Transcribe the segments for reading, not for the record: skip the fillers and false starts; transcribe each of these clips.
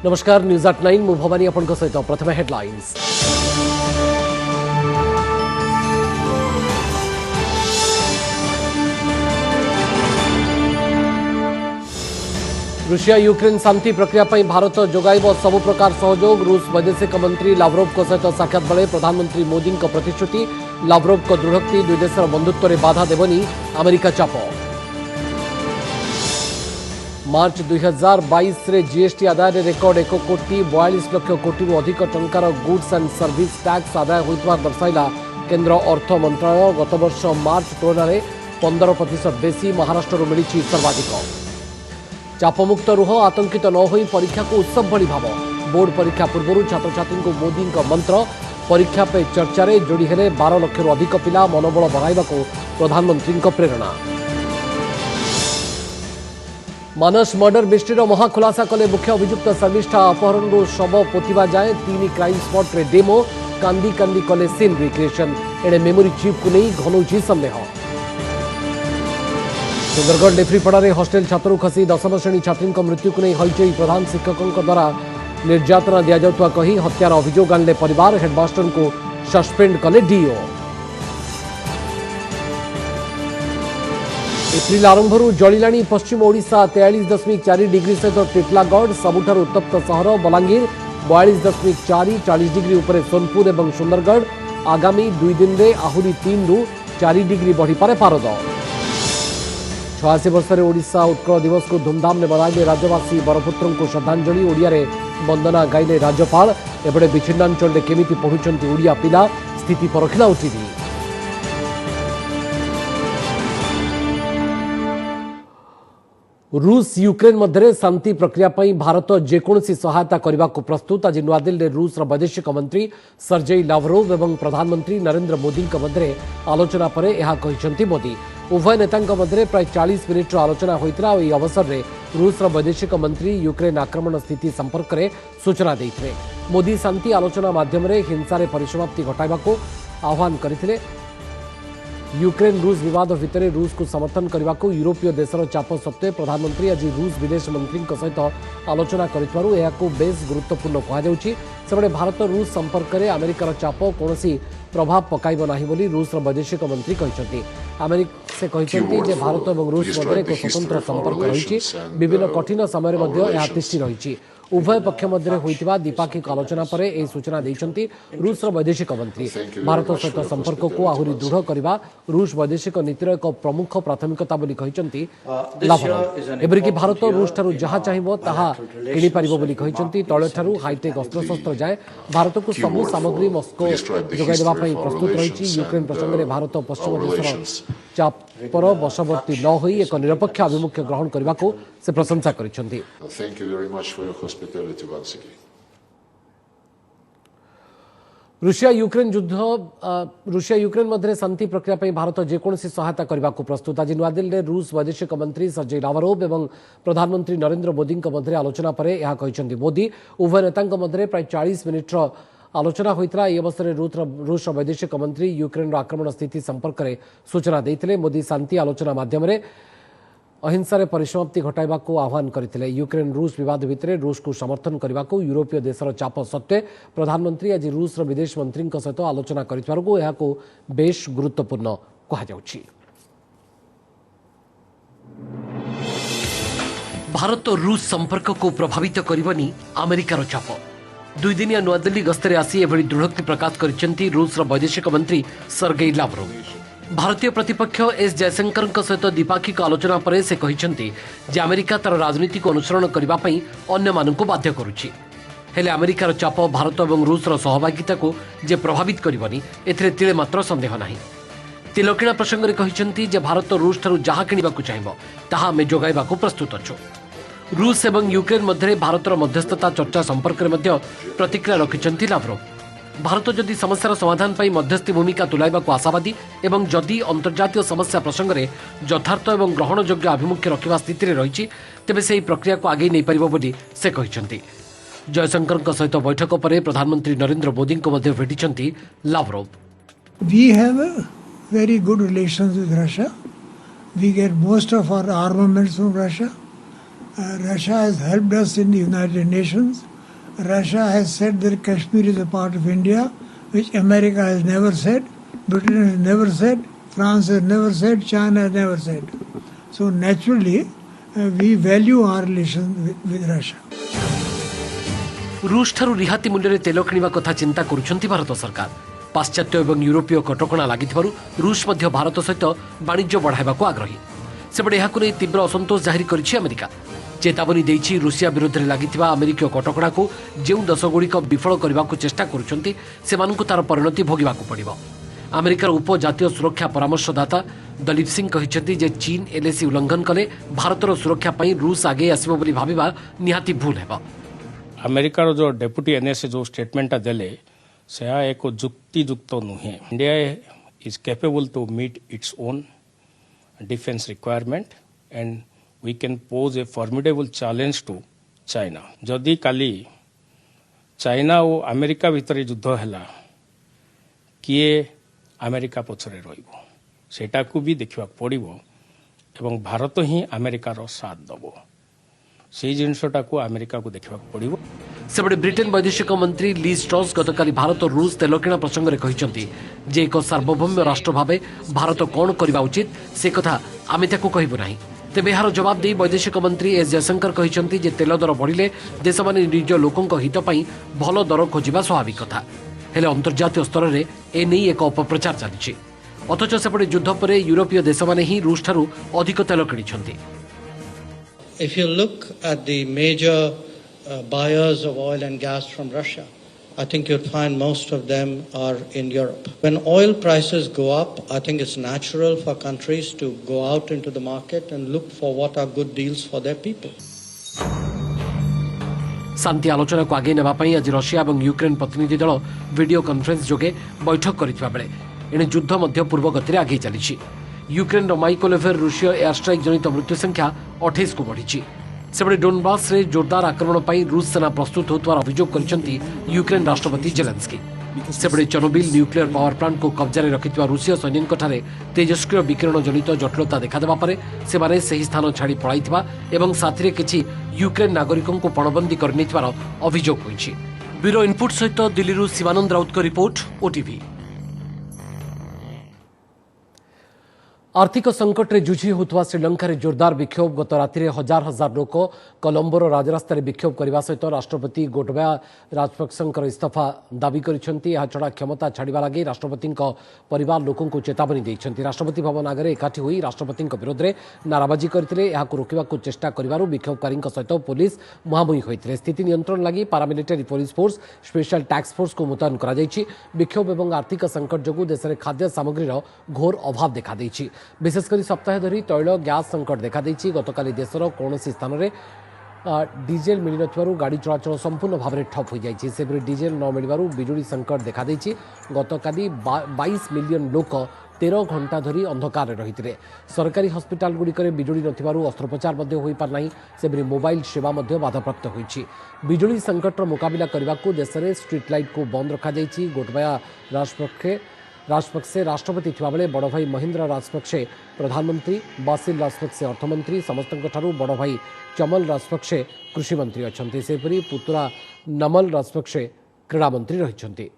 नमस्कार news at 9 मु भवानी आपन सहित प्रथम हेडलाइंस। रूसिया यूक्रेन शांति प्रक्रिया पर भारत जोगाइब सबु प्रकार सहयोग। रूस वैदेशिक मंत्री लाव्रोव सहित साक्षात बेले प्रधानमंत्री मोदी प्रतिश्रुति। लाव्रोव दृढ़ोक्ति दुई देशर बंधुत्व में बाधा देवनी अमेरिका चाप। मार्च 2022 रे जीएसटी आदाय रेकर्ड 1 कोटी 42 लाख कोटी अधिक टंकार गुड्स एंड सर्विस टैक्स आदाय होता दर्शाइला केंद्र अर्थ मंत्रालय। गत वर्ष मार्च तुलन में 15% बेसी महाराष्ट्र मिली सर्वाधिक। चापमुक्त रुह, आतंकित न होई परीक्षा को उत्सव भली भाव। बोर्ड परीक्षा पूर्व छात्र छात्री को मोदी मंत्र। परीक्षा पे चर्चा रे जोड़ी हेले 12 लाख अधिक पिला। मनोबल बढ़ाइबा को प्रधानमंत्री प्रेरणा। मानस मर्डर बिस्टीर महाखुलासा कले मुख्य अभियुक्त शर्मिष्ठा। अपहरण शव पोतिबा जाए 3 क्राइम स्पॉट रे डेमो। कांदी कांदी कले सीन रिक्रिएशन। एणे मेमोरी चिप को नहीं घनौची संदेह। सुंदरगढ़ लेफ्रीपड़ा में हॉस्टेल छात्रु खसी 10म श्रेणी छात्री मृत्यु को नहीं हईचई। प्रधान शिक्षकों द्वारा निर्यातना दि जाउतबा कही हत्यार अभियोग आणले परिवार। हेडमास्टर को सस्पेंड कले डीओ। एप्रिल आरंभ जलिलाणी पश्चिम ओडिशा। 43.4 डिग्री सहित टिटलागढ़ सबुठार उत्तप्त सहर। बलांगीर 42.4 40 डिग्री उपर सोनपुर और सुंदरगढ़। आगामी 2 दिन में आहुरी 3 रु 4 डिग्री बढ़ीपे पारद। 86 वर्ष ओडिशा उत्कल दिवस को धूमधाम ने मनाइले राज्यवासी। बरपुत्र को श्रद्धांजलि। ओडिया रे वंदना गाइले राज्यपाल। एबडे विच्छिन्नांचल में केमिति पढ़ुचंती ओडिया पिला स्थिति परखिला उठिबी। रूस यूक्रेन मध्य शांति प्रक्रिया पर भारत जेकोसी सहायता करने को प्रस्तुत। आज नुआदिल्ली रूस वैदेशिक मंत्री सर्जेई लाव्रोव एवं प्रधानमंत्री नरेंद्र मोदी मध्य आलोचना पर यह कहते मोदी। उभय नेता मध्य प्राय 40 मिनिट आलोचना होता। यह अवसर में रूस वैदेशिक मंत्री यूक्रेन आक्रमण स्थिति संपर्क में सूचना देते। मोदी शांति आलोचना माध्यम हिंसा परिसमाप्ति घटाइबा को आह्वान करते। यूक्रेन रूस विवाद भितर रूस को समर्थन करने को यूरोपीय देशर चाप सत्वे प्रधानमंत्री आज रूस विदेश मंत्री सहित आलोचना कर बेस गुरुत्वपूर्ण कहते। भारत रूस संपर्क में अमेरिकार चाप कौन प्रभाव पकाइब ना बोली रूस वैदेशिक मंत्री कहते। से कहते भारत और रूस मध्य एक स्वतंत्र संपर्क रही। विभिन्न कठिन समय तिष्ठि रही। उभय पक्ष मध्य होइतिबा द्विपाक्षिक आलोचना पर यह सूचना देइछंती रूस वैदेशिक मंत्री। भारत सहित संपर्क को आहुरी दृढ़ करने रूस वैदेशिक नीतिर एक प्रमुख प्राथमिकता बोली कहते लाव्रोव। एबरिकी भारत रूस ठारू जहाँ चाहिए ताहा किनि पारिबो बोली कहते। तैल ठारू हाईटेक अस्त्रशस्त्र जाए भारत को सबु सामग्री मस्को जोगाई देबा पई प्रस्तुत रही। यूक्रेन प्रसंग में भारत पश्चिम देशर चापर वशवर्ती न होई एक निरपेक्ष आभिमुख्य ग्रहण करने को से प्रशंसा करिसेंती। रूसिया यूक्रेन मध्य शांति प्रक्रिया पर भारत जेकोसी सहायता करने को प्रस्तुत। आज नुआदिल्ली रूस वैदेशिक मंत्री सर्जेई लाव्रोव एवं प्रधानमंत्री नरेंद्र मोदी मध्य आलोचना पर यह कहते मोदी। उभय नेता मध्य प्राय 40 मिनिट आलोचना होता। यह अवसर में रूस वैदेशिक मंत्री यूक्रेन आक्रमण स्थिति संपर्क में सूचना देते। मोदी शांति आलोचना माध्यम अहिंसा परिसमाप्ति घटाइबा को आह्वान करते। यूक्रेन रूस विवाद भितर रूस को समर्थन करने को यूरोपीय देशर चाप सत्वे प्रधानमंत्री आज रूस विदेश मंत्री सहित आलोचना को बेस गुरुत्वपूर्ण कहुछि। भारत और रूस संपर्क को प्रभावित करबनी अमेरिकार चाप। 2 दिनिया नुआदिल्ली गस्तर आसी एभली दृढ़ोक्ति प्रकाश करिसेंती रूस वैदेशिक मंत्री सर्गेई लाव्रोव। भारतीय प्रतिपक्ष एस जयशंकर सहित द्विपाक्षिक आलोचना पर से कहते जे अमेरिका तार राजनीति को अनुसरण करने अन्य मानक बाध्य करुछि। हेले अमेरिकार चाप भारत और रूसर सहभागिता को जे प्रभावित करबनी एथिरे तिले मात्र संदेह नाही। तेल किणा प्रसंग में कहते जे भारत रूस ठारू जहाँ किणवा चाहिए ताहा आमे जोगाइबा को प्रस्तुत अछु। रूस एवं यूक्रेन मध्य भारतर मध्यस्थता चर्चा संपर्क में प्रतिक्रिया रखिंट लाव्रोव। भारत जदि समस्यार समाधान पर मध्यस्थी भूमिका तुलाइबा को आशावादी एवं जदि अंतर्जातीय समस्या प्रसंग में यथार्थ और ग्रहणयोग्य आभिमुख्य रखा स्थित रही तेबे से प्रक्रिया को आगे नहीं पारिबो बोली से कहते। जयशंकर सहित बैठक पर प्रधानमंत्री नरेंद्र मोदी को भेटिछंती लाव्रोव। We have a very good relations with Russia. We get most of our armaments from Russia. Russia has helped us in the United Nations. Russia has said that Kashmir is a part of India, which America has never said, Britain has never said, France has never said, China has never said. So naturally, we value our relations with Russia. रूस ठारू रिहाती मूल्य तेल किणवा कथा चिंता करुछंती भारत सरकार पाश्चात्य एवं यूरोपीय कटकणा लागिथिबारु रूस मध्य भारत सहित वाणिज्य बढ़ाइबाकू आग्रही सेपटे एहाकु नै तीव्र असंतोष जाहिर करिछि अमेरिका चेतावनी देइछि रूसिया विरोध में लागिथिबा अमेरिकीय कटकणाकू जेउ देशगुड़िक विफल करबाकू चेष्टा करुछंती सेमानकू तार परिणति भोगिबाकू पड़िबो अमेरिकार उपजातीय सुरक्षा परामर्शदाता दलीप सिंह कहिसेंति जे चीन एलएसी उल्लंघन कले भारतर सुरक्षा पई रूस आगे आसिबो बोली भाबिबा निहाती भूल हेबो अमेरिकार जो डेप्यूटी एनएसए जो स्टेटमेंट देले से एक जुक्तियुक्त नुहे India is capable to meet its own defence requirement and we can pose a formidable challenge to China जदि काली चाइना और अमेरिका भितर युद्ध है किए अमेरिका पछरे रहिबो सेटाकू भी देखा पड़िबो एवं भारत ही अमेरिकार साथ दबो से जिनसटा को अमेरिका को देखा पड़िबो सेपटे ब्रिटेन वैदेशिक मंत्री लीज ट्रस गतकाली भारत और रूस तेल किणा प्रसंग में कहिसेंति जे एक सार्वभौम राष्ट्र भाव भारत कौन करबा उचित से कथा आमे ताकू कहबो नाही तेबे यार जवाब दे वैदेशिक मंत्री एस जयशंकर कहिसेंति जे तेल दर बढ़िले देश माने निज लोकंक हित पई भल दर खोजिबा स्वाभाविक कथा हेले अंतर्जातीय स्तर में एने एक अपप्रचार चली अथच सेपटे युद्ध पर यूरोपीय देश माने ही रूस ठारू अधिक तेल किनिछंती If you look at the major buyers of oil and gas from Russia, I think you'll find most of them are in Europe. When oil prices go up, I think it's natural for countries to go out into the market and look for what are good deals for their people. शांति आलोचना को आगे नेबा पई आज Russia और Ukraine प्रतिनिधि दल video conference जोगे बैठक करथिबा बेले एने युद्ध मध्य पूर्व गति आगे चली यूक्रेन माइकोलेवर रूसीय एयर स्ट्राइक जनित मृत्यु संख्या 28 को बढ़ी सेपटे डोनबास रे जोरदार आक्रमण पर रूस सेना प्रस्तुत होतार अभियोग करिसेंति यूक्रेन राष्ट्रपति जेलेंस्की सेपटे चेर्नोबिल न्यूक्लियर पावर प्लांट को कब्जा रखिथिबा रूसीय सैनिकठारे तेजस्क्रिय विकिरण जनित जटिलता देखादेबा परे सेमाने सही स्थान छाड़ी पळाइथिबा एवं साथिरे किछि यूक्रेन नागरिकों को पणबंदी करनिथिबार अभियोग होइछि ब्यूरो इनपुट सहित दिल्ली शिवानंद राउत को रिपोर्ट ओटीवी आर्थिक संकट रे जुझी होता श्रीलंका रे जोरदार विक्षोभ गत राति हजार हजार लोक कोलंबोर राजरास्ता विक्षोभ करने सहित राष्ट्रपति गोटबाया राजपक्षर इस्तीफा दाबी करिसेंति छड़ा क्षमता छाड़ा लगे राष्ट्रपति परिवार लोकों को चेतावनी देइसेंति राष्ट्रपति भवन आगे एकाठी होई राष्ट्रपति विरोध में नाराबाजी करते रोकवा चेष्टा कर विक्षोभकारी सहित पुलिस मुहांमुही होते स्थिति नियंत्रण लगी paramilitary police force special task force को मुतयन कर विक्षोभ और आर्थिक संकट जो देश में खाद्य सामग्रीर घोर अभाव देखा विशेषकर सप्ताह धरी तैल गैस संकट देखा गतकाली देशर कौन स्थान में डीजेल मिल न गाड़ी चलाचल संपूर्ण भाव में ठप हो जाए से डीजेल न मिलू बिजुली संकट देखा गतकाली 22 मिलियन लोक 13 घंटा धरी अंधकार रही सरकारी हस्पिटाल गुड़िक बिजुली नथिबारु अस्त्रोपचार हो पारना से मोबाइल सेवा बाधाप्राप्त होइछि बिजुली संकटर मुकाबला करने को देश में स्ट्रीट लाइट को बंद रखा गोटबाया राजपक्षे राष्ट्रपति थिबा बेले बड़ भाई महेंद्र राजपक्षे प्रधानमंत्री बासिल राजपक्षे अर्थमंत्री समस्त बड़ भाई चमल राजपक्षे कृषि मंत्री अच्छा सेपरी पुतुरा नमल राजपक्षे क्रीड़ा मंत्री रही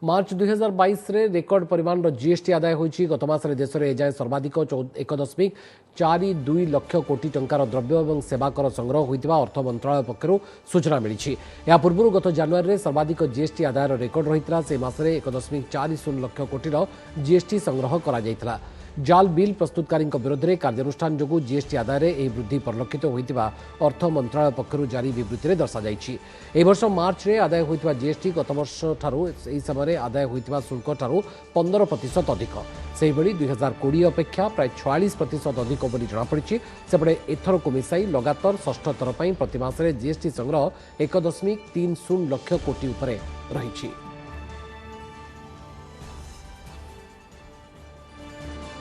मार्च 2022 रे रेकर्ड परिमाण जीएसटी आदाय होइछि गत मास देश में एजाए सर्वाधिक 1.42 लाख कोटी टंकार द्रव्य और सेवा कर संग्रह होइतिबा अर्थ मंत्रालय पक्षरु सूचना मिली या पूर्व गत जनवरी में सर्वाधिक जीएसटी आदायर रेकर्ड रही से मासरे 1.40 लाख कोटी जीएसटी संग्रह करा जायतिला जाल बिल प्रस्तुतकारी विरोध में कार्यानुष्ठान जो जीएसटी आदाय में वृद्धि परिलक्षित होता अर्थ मंत्रालय पक्षर जारी विवृत्ति में दर्शाई वर्ष मार्च में आदाय होता जीएसटी गत वर्ष ठारू समय आदाय होता शुल्क ठारू 15% अधिक से 2020 अपेक्षा प्राय 46% अधिक बोली जमापड़ी सेपटे एथर को मिसाई लगातार षष्ठ थर पर प्रतिमास जीएसटी संग्रह 1.30 लाख कोटी उपरे रही।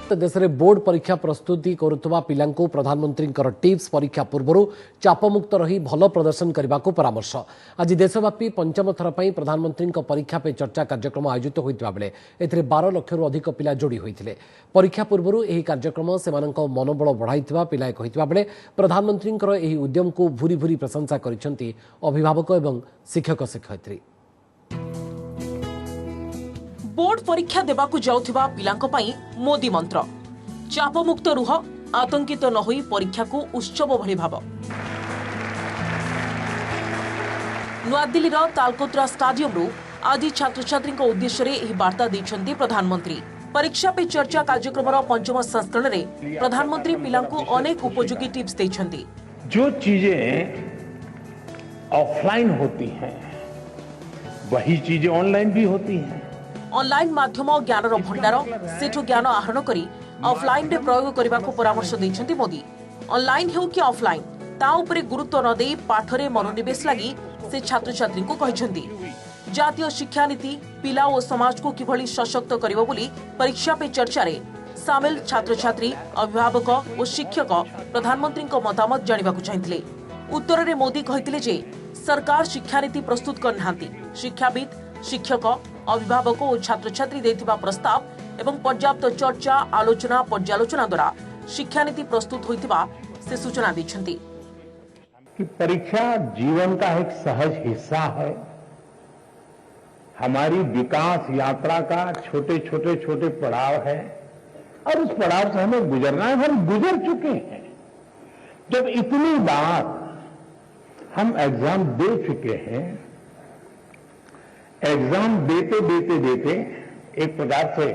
देश में बोर्ड परीक्षा प्रस्तुति करुवा पिला प्रधानमंत्री टिप्स परीक्षा पूर्व चापमुक्त रही भल प्रदर्शन करने को परामर्श। आज देशव्यापी पंचम थर पर प्रधानमंत्री परीक्षा पे चर्चा कार्यक्रम आयोजित होता बेले ए 12 लाख अधिक पिला जोड़ी होते। परीक्षा पूर्व यह कार्यक्रम से मनोबल बढ़ाई पिलाए कहता बेले प्रधानमंत्री उद्यम को भूरी भूरी प्रशंसा कर अभिभावक और शिक्षक शिक्षयित्री। बोर्ड परीक्षा देवाकू जाउथिबा पिलांको पई मोदी मंत्र चापमुक्त रुह आतंकित न होई परीक्षा को उत्सव भली भाव। नुआदिल्ली तालकोतरा स्टाडियम रु आज छात्र छात्री उद्देश्य एही वार्ता दैछन्ती प्रधानमंत्री। परीक्षा पे चर्चा कार्यक्रम पंचम संस्करण में प्रधानमंत्री पिलांको अनेक उपयोगी टिप्स दैछन्ती। जो चीजें ऑफलाइन होती हैं वही चीजें ऑनलाइन भी होती हैं। ऑनलाइन माध्यम ज्ञानर भंडार सेठु ज्ञान आहरण करी ऑफलाइन रे प्रयोग करने को परामर्श दैछन्ती मोदी। ऑनलाइन हो कि ऑफलाइन ता उपरे गुरुत्व न दे पाठरे मनोनिवेश लगी से छात्र छात्री को कहिसन्ती। जातीय शिक्षा नीति पिला और समाज को किभली सशक्त करिवो बोली परीक्षा पे चर्चा रे सामिल छात्र छात्री अभिभावक और शिक्षक प्रधानमंत्री मतामत जानिबाकू चाहिथिले। उत्तर रे मोदी कहिथिले जे सरकार शिक्षा नीति प्रस्तुत करनाहांती। शिक्षाविद शिक्षक अभिभावक और छात्र छात्री देथिबा प्रस्ताव एवं पर्याप्त चर्चा आलोचना पर्यालोचना द्वारा शिक्षा नीति प्रस्तुत होइतिबा से सूचना दैछन्ती कि परीक्षा जीवन का एक सहज हिस्सा है। हमारी विकास यात्रा का छोटे छोटे पड़ाव है और उस पड़ाव से हमें गुजरना है। हम गुजर चुके हैं। जब इतनी बार हम एग्जाम दे चुके हैं, एग्जाम देते एक प्रकार से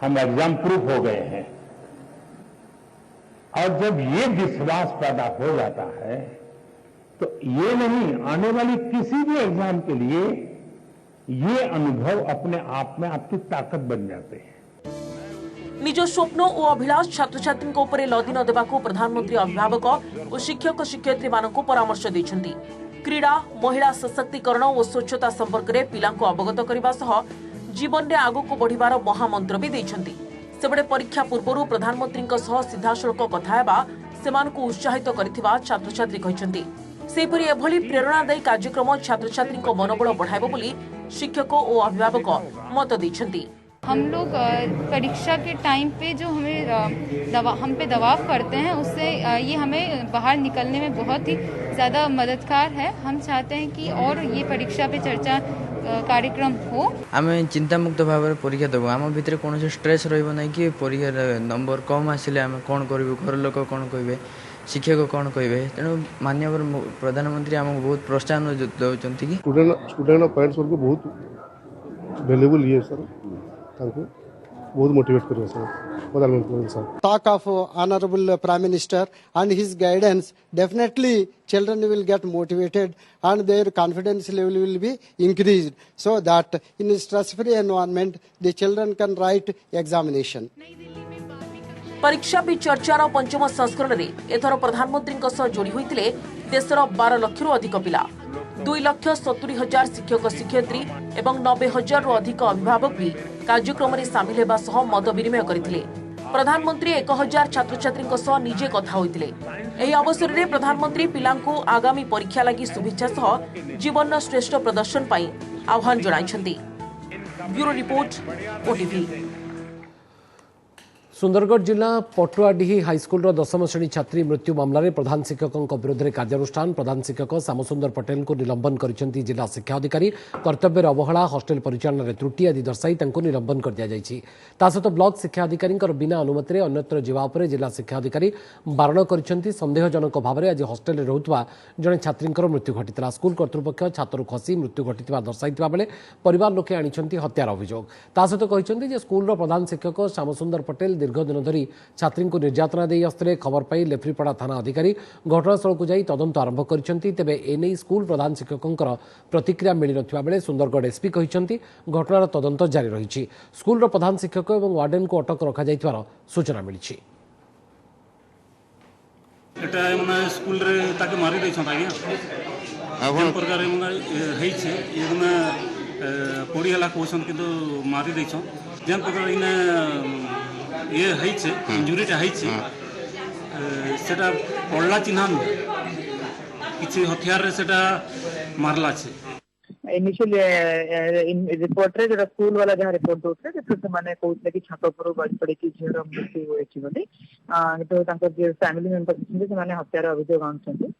हम एग्जाम प्रूफ हो गए हैं। और जब ये विश्वास पैदा हो जाता है तो ये नहीं, आने वाली किसी भी एग्जाम के लिए ये अनुभव अपने आप में आपकी ताकत बन जाते हैं। निज स्वप्न और अभिलाष छात्र छात्री उपरे लदी न देबाकू प्रधानमंत्री अभिभावक और शिक्षक शिक्षयित्री मानक परामर्श दैछन्ती। क्रीड़ा महिला सशक्तिकरण और स्वच्छता संपर्क में पिलांको अवगत करने सह जीवन में आगक बढ़िबार महामंत्र भी दैछन्ती। सेबडे परीक्षा पूर्व प्रधानमंत्री सीधासलख कथा हेबा सेमानकु उत्साहित करिथिबा छात्र छात्री कहिसन्ती। सेपरि एभली प्रेरणादायी कार्यक्रम छात्र छात्री मनोबल बढ़ाइबो बोली शिक्षक और अभिभावक मत दैछन्ती। हम लोग परीक्षा के टाइम पे जो हम पे दबाव करते हैं उससे ये हमें बाहर निकलने में बहुत ही ज़्यादा मददगार है। हम चाहते हैं कि और ये परीक्षा पे चर्चा कार्यक्रम हो। आम चिंतामुक्त भाव में परीक्षा देव। आम भितर कौन स्ट्रेस रही कि परीक्षा नंबर कम आसिले आम कौन करूँ, घर लोक कौन कहे, शिक्षक कौन कहे। तेणु माननीय प्रधानमंत्री आमको बहुत प्रोत्साहन दौरान कि स्टूडेंट पेरेंट्स को बहुत वैल्यूबल ये सर बहुत मोटिवेट करें सर प्रधानमंत्री sir. Talk of Honorable Prime Minister and his guidance, definitely children will get motivated and their confidence level will be increased so that in a stress-free environment the children can write examination. परीक्षा पे चर्चार पंचम संस्करण में एथर प्रधानमंत्री जोड़ी होते देशर 12 लाख अधिक पिला, 2,70,000 शिक्षक शिक्षयित्री और 90,000 अधिक अभिभावक भी कार्यक्रम में सामिल होगा सह मत विनिमय करथिले। प्रधानमंत्री 1,000 छात्र छात्री निजे कथा होइतिले। एही अवसर में प्रधानमंत्री पिलांको आगामी परीक्षा लगी शुभेच्छा सह जीवन श्रेष्ठ प्रदर्शन पाई आह्वान जणाइछन्ती। Bureau report OTV. सुंदरगढ़ जिला पटुआडीही हाईस्कल 10वीं श्रेणी छात्री मृत्यु मामलें प्रधान शिक्षकों विरुद्ध में कार्यानुष्ठान। प्रधान शिक्षक श्यामसुंदर पटेल को निलंबन करिसेंती जिला शिक्षा अधिकारी। कर्तव्य अवहेला, हॉस्टेल परिचालन त्रुटि आदि दर्शाई निलंबन कर दिया जायछि। ता सहित ब्लॉक शिक्षा अधिकारी बिना अनुमति अन्यत्र जीवा उपरे जिला शिक्षा अधिकारी बारण करिसेंती। संदेहजनक भाव में आज हॉस्टेल में रहुवा जड़े छात्री मृत्यु घटी। स्कूल कर्तृपक्ष छात्रु खसी मृत्यु घटी दर्शाई बेले परिवार लोके आनिछन्ती हत्यार अभियोग। ता सहित कहिसेंती स्कूल प्रधान शिक्षक श्यामसुंदर पटेल दीर्घ दिन धरी छात्री को निर्यातना दे आसते खबर पाई लेफ्रीपड़ा थाना अधिकारी घटनास्थल को जाई तदंत आरंभ करिसेंती। तेबे एने स्कूल प्रधान शिक्षकों प्रतिक्रिया मिल नथिबा बेले सुंदरगढ़ एसपी कहिसेंती घटनार तदंत जारी रही। स्कूल प्रधान शिक्षक और वार्डेन को अटक रखा जाइथिबार सूचना मिली। एटा माने स्कूल रे ताके मारि दै छन आज्ञा अपन प्रकार हे छे एगना पड़ी हला क्वेश्चन किंतु मारि दै छन जेन प्रकार इने ये ହେଇছে इंजुरीटा ହେଇছে सेटा पड़ला चिन्हा नुहे किसी हथियार रे सेटा मारला छे इनिशियली रिपोर्ट रे जो स्कूल वाला जहाँ रिपोर्ट दोते से माने कहते कि छात पर गड़ी पड़ी कि झीर मृत्यु होइछि बोली तो तांको जे फैमिली मेंबर छिले से माने हत्यार अभियोग आनछन्ती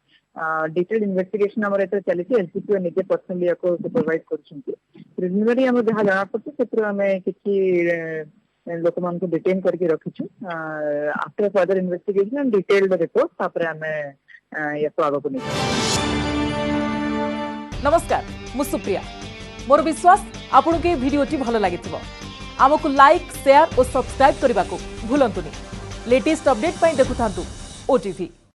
डिटेल इन्वेस्टिगेशन हमर एते चलिछि एसपीओ निजे पर्सनली याको सुपरवाइज करछन्ती प्रिलिमिनरी हम जहाँ जाना पड़छि सेत्र हमें किछि लोक मान को डिटेन करके रखिछु after further investigation and detailed report तापर हमें याको आगो को नमस्कार मु सुप्रिया मोर विश्वास आपन के वीडियोटी भलो लागिथिबो आमको लाइक शेयर और सब्सक्राइब करने को भूलंतुनी लेटेस्ट अपडेट पाई देखुथांतु ओटीवी।